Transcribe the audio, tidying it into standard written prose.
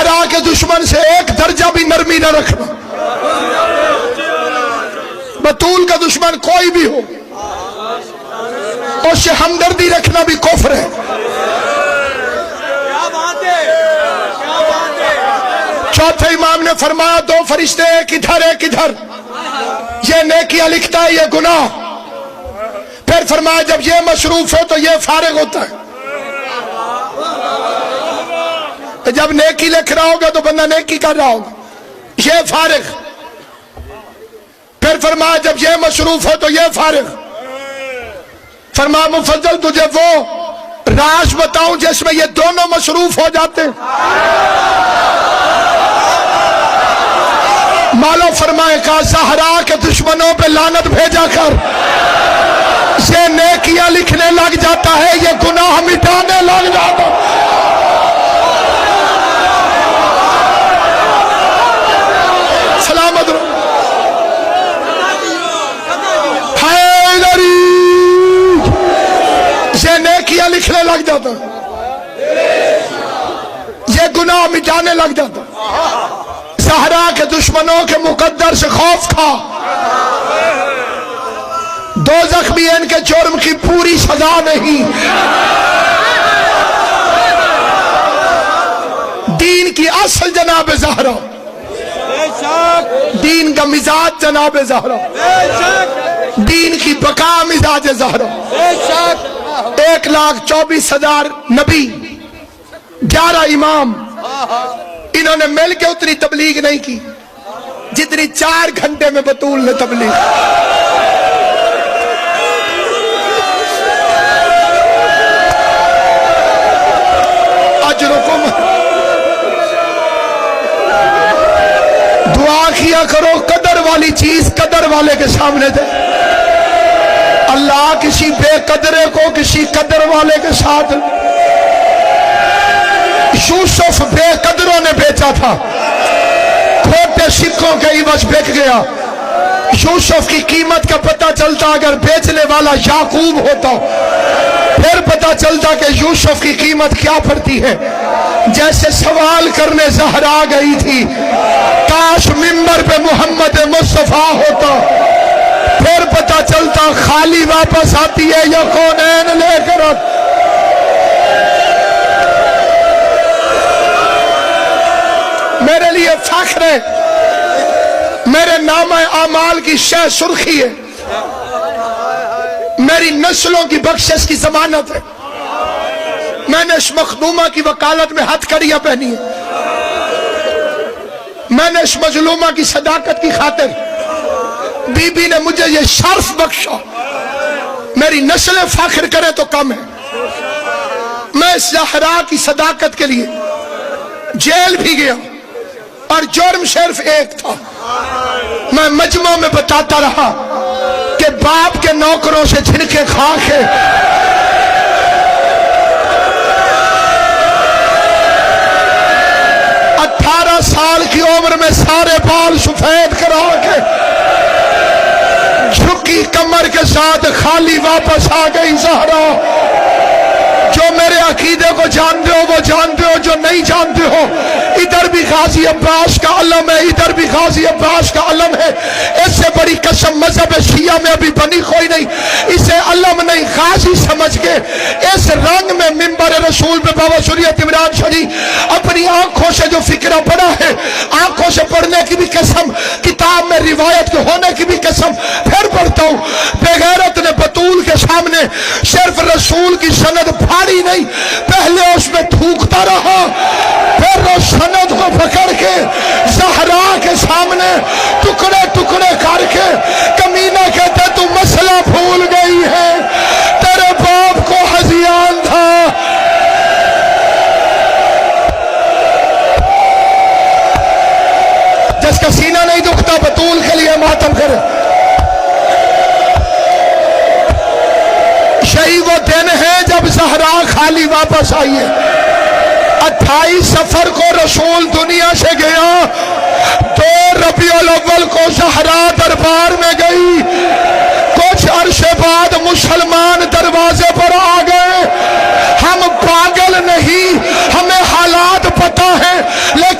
زہرا کے دشمن سے ایک درجہ بھی نرمی نہ رکھنا. بطول کا دشمن کوئی بھی ہو اس سے ہمدردی رکھنا بھی کفر ہے. چوتھے امام نے فرمایا دو فرشتے ایک ادھر یہ نیکیاں لکھتا ہے یہ گناہ. پھر فرمایا جب یہ مصروف ہو تو یہ فارغ ہوتا ہے. جب نیکی لکھ رہا ہوگا تو بندہ نیکی کر رہا ہوگا, یہ فارغ. پھر فرمایا جب یہ مصروف ہو تو یہ فارغ. فرمایا مفضل تجھے وہ راز بتاؤں جس میں یہ دونوں مصروف ہو جاتے ہیں. مالو فرمائے کا زہرا کے دشمنوں پہ لعنت بھیجا کر یہ نیکیاں لکھنے لگ جاتا ہے, یہ گناہ مٹانے لگ جاتا ہے. سلامت رہو. یہ نیکیاں لکھنے لگ جاتا ہے, یہ گناہ مٹانے لگ جاتا ہے. زہرا کے دشمنوں کے مقدر سے خوف کھا. دوزخ بھی ان کے جرم کی پوری سزا نہیں. دین کی اصل جناب زہرا, دین کا مزاج جناب زہرا, دین کی بقا مزاج زہرا. 1,24,000 نبی, 11 امام, انہوں نے مل کے اتنی تبلیغ نہیں کی جتنی 4 گھنٹے میں بطول نے تبلیغ. اجرکم, دعا کیا کرو قدر والی چیز قدر والے کے سامنے دے. اللہ کسی بے قدرے کو کسی قدر والے کے ساتھ. یوسف بے قدروں نے بیچا تھا, کھوٹے سکوں کے عوض بک گیا. یوسف کی قیمت کا پتہ چلتا اگر بیچنے والا یعقوب ہوتا, پھر پتہ چلتا کہ یوسف کی قیمت کیا پڑتی ہے. جیسے سوال کرنے زہرا گئی تھی کاش منبر پہ محمد مصطفیٰ ہوتا, پھر پتہ چلتا خالی واپس آتی ہے یا کونین لے کر آتی. میرے لیے فخر ہے, میرے نامہ اعمال کی شہ سرخی ہے, میری نسلوں کی بخشش کی ضمانت ہے. میں نے اس مخدومہ کی وکالت میں ہتھ کڑیاں پہنی ہیں. میں نے اس مظلومہ کی صداقت کی خاطر بی بی نے مجھے یہ شرف بخشا. میری نسلیں فخر کریں تو کم ہے. میں اس زہرا کی صداقت کے لیے جیل بھی گیا اور جرم صرف ایک تھا. میں مجمع میں بتاتا رہا کہ باپ کے نوکروں سے جھنکے کھا کے 18 سال کی عمر میں سارے بال سفید کرا کے جھکی کمر کے ساتھ خالی واپس آ گئی زہرا. جو میرے عقیدے کو جانتے ہو وہ جانتے ہو, جو نہیں جانتے ہو ادھر بھی غازی عباس کا علم ہے, ادھر بھی غازی عباس کا علم ہے. اس سے بڑی قسم مذہب شیعہ میں ابھی بنی کوئی نہیں. اسے علم نہیں غازی سمجھ کے اس رنگ میں منبر رسول پہ بابا شریعت عمران شریف اپنی آنکھوں سے جو فکرہ پڑھا ہے, آنکھوں سے پڑھنے کی بھی قسم, کتاب میں روایت کے ہونے کی بھی قسم. پھر پڑھتا ہوں بے غیرت نے بطول کے سامنے صرف رسول کی سند پھاڑی نہیں, پہلے اس میں تھوکتا رہا, پھر اس سند کو پکڑ کے زہرا کے سامنے ٹکڑے ٹکڑے کر کے کمینہ کہتا تو مسئلہ بھول گئی ہے, تیرے باپ کو ہذیان تھا. جس کا سینہ نہیں دکھتا بطول کے لیے ماتم کرے. یہی وہ دن ہے جب زہرا خالی واپس آئی ہے. 28 سفر کو رسول دنیا سے گیا, 2 ربیع الاول کو زہرا دربار میں گئی. کچھ عرصے بعد مسلمان دروازے پر آ گئے. ہم پاگل نہیں, ہمیں حالات پتہ ہیں, لیکن